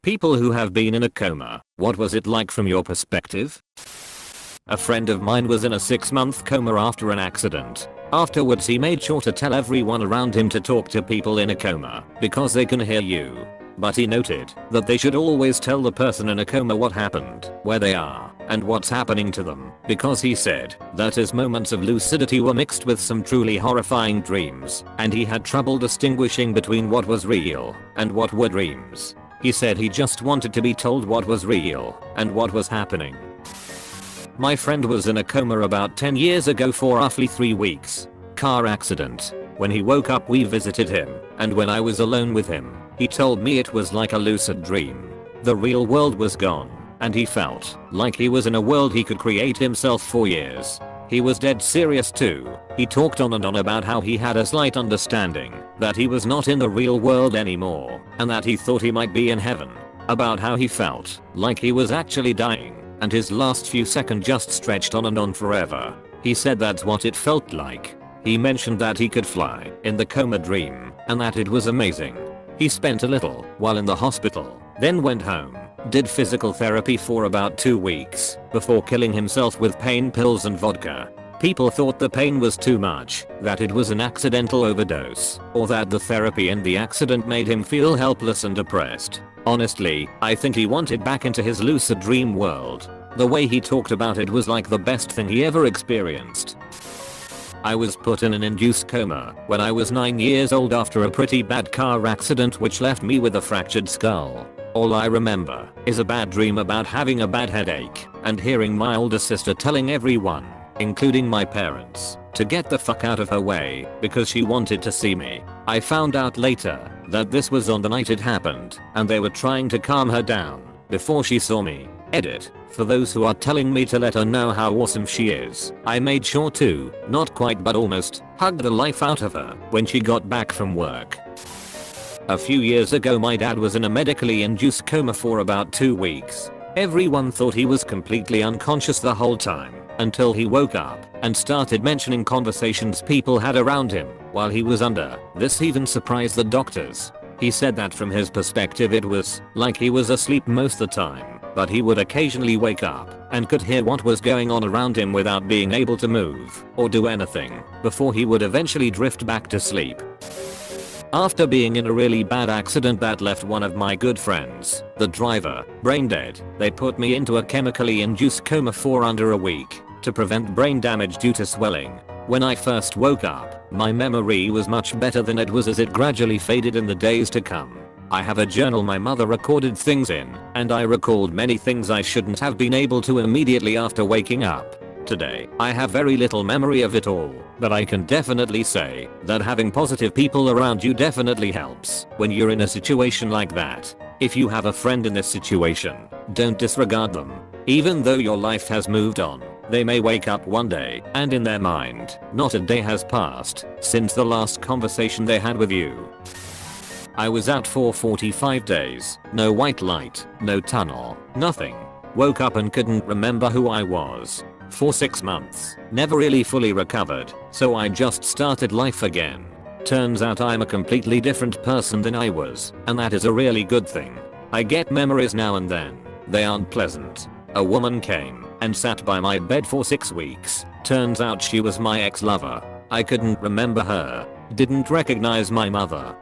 People who have been in a coma, what was it like from your perspective? A friend of mine was in a 6-month coma after an accident. Afterwards he made sure to tell everyone around him to talk to people in a coma because they can hear you. But he noted that they should always tell the person in a coma what happened, where they are, and what's happening to them, because he said that his moments of lucidity were mixed with some truly horrifying dreams, and he had trouble distinguishing between what was real and what were dreams. He said he just wanted to be told what was real and what was happening. My friend was in a coma about 10 years ago for roughly 3 weeks. Car accident. When he woke up we visited him, and when I was alone with him, he told me it was like a lucid dream. The real world was gone, and he felt like he was in a world he could create himself for years. He was dead serious too. He talked on and on about how he had a slight understanding that he was not in the real world anymore, and that he thought he might be in heaven. About how he felt like he was actually dying, and his last few seconds just stretched on and on forever. He said that's what it felt like. He mentioned that he could fly in the coma dream, and that it was amazing. He spent a little while in the hospital, then went home, did physical therapy for about 2 weeks, before killing himself with pain pills and vodka. People thought the pain was too much, that it was an accidental overdose, or that the therapy and the accident made him feel helpless and depressed. Honestly, I think he wanted back into his lucid dream world. The way he talked about it was like the best thing he ever experienced. I was put in an induced coma when I was 9 years old after a pretty bad car accident which left me with a fractured skull. All I remember is a bad dream about having a bad headache and hearing my older sister telling everyone, including my parents, to get the fuck out of her way because she wanted to see me. I found out later that this was on the night it happened and they were trying to calm her down before she saw me. Edit. For those who are telling me to let her know how awesome she is, I made sure to, not quite but almost, hug the life out of her when she got back from work. A few years ago my dad was in a medically induced coma for about 2 weeks. Everyone thought he was completely unconscious the whole time, until he woke up and started mentioning conversations people had around him while he was under. This even surprised the doctors. He said that from his perspective it was like he was asleep most of the time, but he would occasionally wake up and could hear what was going on around him without being able to move or do anything, before he would eventually drift back to sleep. After being in a really bad accident that left one of my good friends, the driver, brain dead, they put me into a chemically induced coma for under a week to prevent brain damage due to swelling. When I first woke up, my memory was much better than it was as it gradually faded in the days to come. I have a journal my mother recorded things in, and I recalled many things I shouldn't have been able to immediately after waking up. Today, I have very little memory of it all, but I can definitely say that having positive people around you definitely helps when you're in a situation like that. If you have a friend in this situation, don't disregard them. Even though your life has moved on, they may wake up one day and in their mind, not a day has passed since the last conversation they had with you. I was out for 45 days, no white light, no tunnel, nothing. Woke up and couldn't remember who I was. For 6 months, never really fully recovered, so I just started life again. Turns out I'm a completely different person than I was, and that is a really good thing. I get memories now and then. They aren't pleasant. A woman came and sat by my bed for 6 weeks. Turns out she was my ex-lover. I couldn't remember her. Didn't recognize my mother.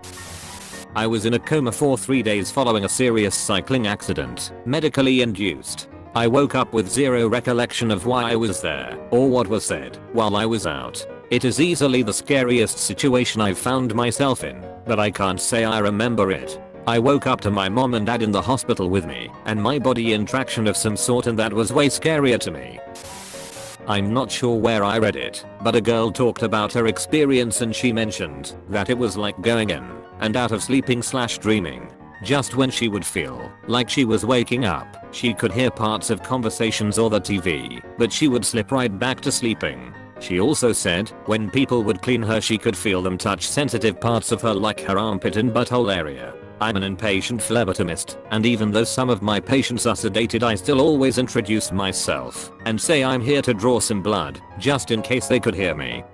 I was in a coma for 3 days following a serious cycling accident, medically induced. I woke up with zero recollection of why I was there or what was said while I was out. It is easily the scariest situation I've found myself in, but I can't say I remember it. I woke up to my mom and dad in the hospital with me and my body in traction of some sort, and that was way scarier to me. I'm not sure where I read it, but a girl talked about her experience and she mentioned that it was like going in and out of sleeping/dreaming. Just when she would feel like she was waking up, she could hear parts of conversations or the TV, but she would slip right back to sleeping. She also said when people would clean her she could feel them touch sensitive parts of her like her armpit and butthole area. I'm an inpatient phlebotomist, and even though some of my patients are sedated I still always introduce myself and say I'm here to draw some blood, just in case they could hear me.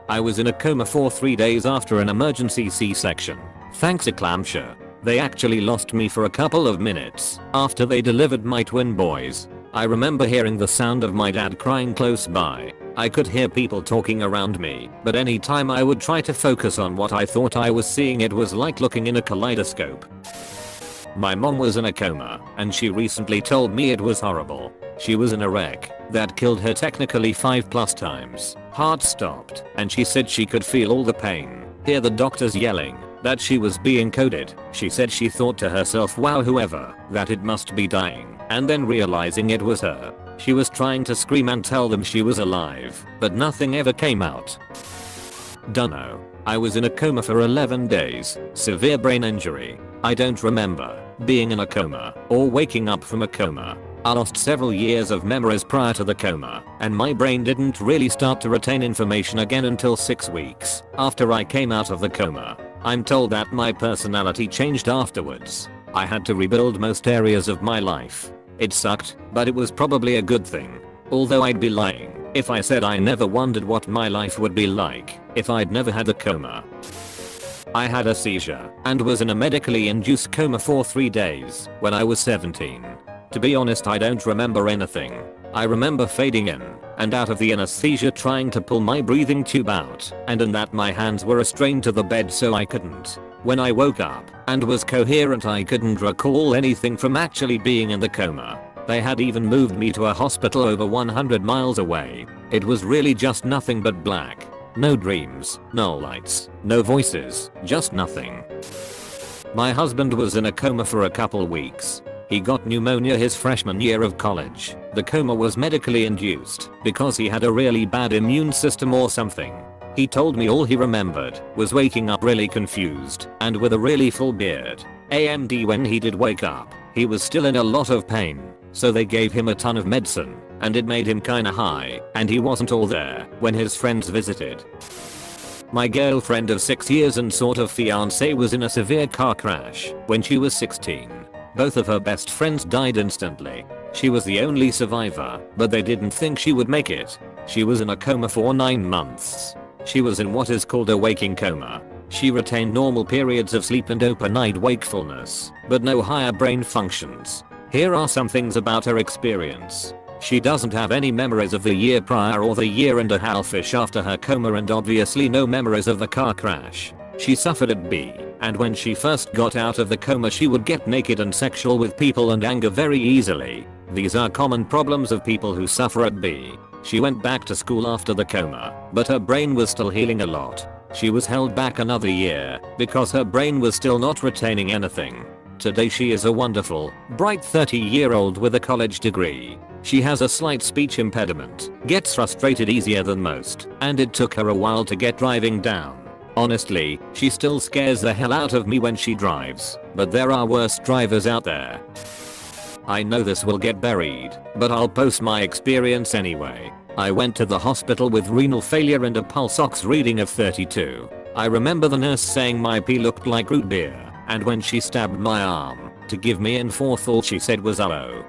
I was in a coma for 3 days after an emergency C-section. Thanks eclampsia. They actually lost me for a couple of minutes after they delivered my twin boys. I remember hearing the sound of my dad crying close by. I could hear people talking around me, but anytime I would try to focus on what I thought I was seeing, it was like looking in a kaleidoscope. My mom was in a coma, and she recently told me it was horrible. She was in a wreck that killed her technically 5+ times. Heart stopped, and she said she could feel all the pain, hear the doctors yelling that she was being coded. She said she thought to herself, wow, whoever that it must be dying, and then realizing it was her. She was trying to scream and tell them she was alive, but nothing ever came out. Dunno. I was in a coma for 11 days, severe brain injury. I don't remember being in a coma or waking up from a coma. I lost several years of memories prior to the coma, and my brain didn't really start to retain information again until 6 weeks after I came out of the coma. I'm told that my personality changed afterwards. I had to rebuild most areas of my life. It sucked, but it was probably a good thing. Although I'd be lying if I said I never wondered what my life would be like if I'd never had a coma. I had a seizure and was in a medically induced coma for 3 days when I was 17. To be honest, I don't remember anything. I remember fading in and out of the anesthesia, trying to pull my breathing tube out, and in that my hands were restrained to the bed so I couldn't. When I woke up and was coherent, I couldn't recall anything from actually being in the coma. They had even moved me to a hospital over 100 miles away. It was really just nothing but black. No dreams, no lights, no voices, just nothing. My husband was in a coma for a couple weeks. He got pneumonia his freshman year of college. The coma was medically induced because he had a really bad immune system or something. He told me all he remembered was waking up really confused and with a really full beard. And when he did wake up, he was still in a lot of pain, so they gave him a ton of medicine, and it made him kinda high, and he wasn't all there when his friends visited. My girlfriend of 6 years and sort of fiance was in a severe car crash when she was 16. Both of her best friends died instantly. She was the only survivor, but they didn't think she would make it. She was in a coma for 9 months. She was in what is called a waking coma. She retained normal periods of sleep and overnight wakefulness, but no higher brain functions. Here are some things about her experience. She doesn't have any memories of the year prior or the year and a half-ish after her coma, and obviously no memories of the car crash. She suffered at B, and when she first got out of the coma she would get naked and sexual with people and anger very easily. These are common problems of people who suffer at B. She went back to school after the coma, but her brain was still healing a lot. She was held back another year because her brain was still not retaining anything. Today she is a wonderful, bright 30-year-old with a college degree. She has a slight speech impediment, gets frustrated easier than most, and it took her a while to get driving down. Honestly, she still scares the hell out of me when she drives, but there are worse drivers out there. I know this will get buried, but I'll post my experience anyway. I went to the hospital with renal failure and a pulse ox reading of 32. I remember the nurse saying my pee looked like root beer, and when she stabbed my arm to give me N4, all she said was "hello."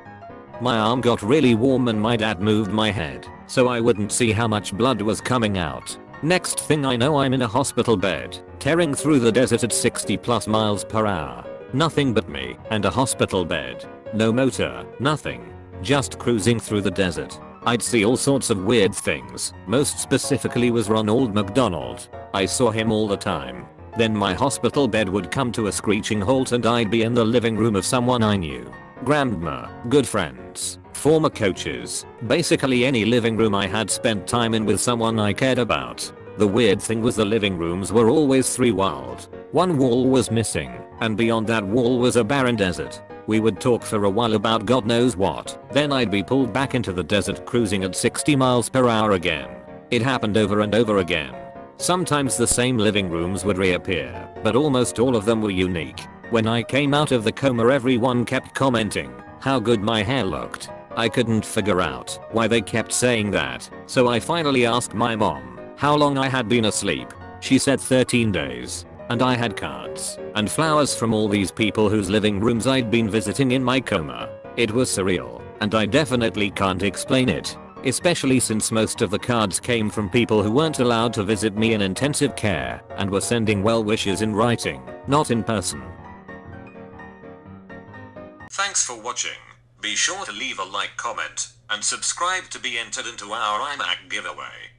My arm got really warm and my dad moved my head so I wouldn't see how much blood was coming out. Next thing I know, I'm in a hospital bed, tearing through the desert at 60+ miles per hour. Nothing but me and a hospital bed. No motor, nothing. Just cruising through the desert. I'd see all sorts of weird things. Most specifically was Ronald McDonald. I saw him all the time. Then my hospital bed would come to a screeching halt and I'd be in the living room of someone I knew. Grandma, good friends, former coaches, basically any living room I had spent time in with someone I cared about. The weird thing was the living rooms were always 3-walled. One wall was missing, and beyond that wall was a barren desert. We would talk for a while about God knows what, then I'd be pulled back into the desert cruising at 60 miles per hour again. It happened over and over again. Sometimes the same living rooms would reappear, but almost all of them were unique. When I came out of the coma, everyone kept commenting how good my hair looked. I couldn't figure out why they kept saying that, so I finally asked my mom how long I had been asleep. She said 13 days. And I had cards and flowers from all these people whose living rooms I'd been visiting in my coma. It was surreal, and I definitely can't explain it. Especially since most of the cards came from people who weren't allowed to visit me in intensive care and were sending well wishes in writing, not in person. Thanks for watching. Be sure to leave a like, comment, and subscribe to be entered into our iMac giveaway.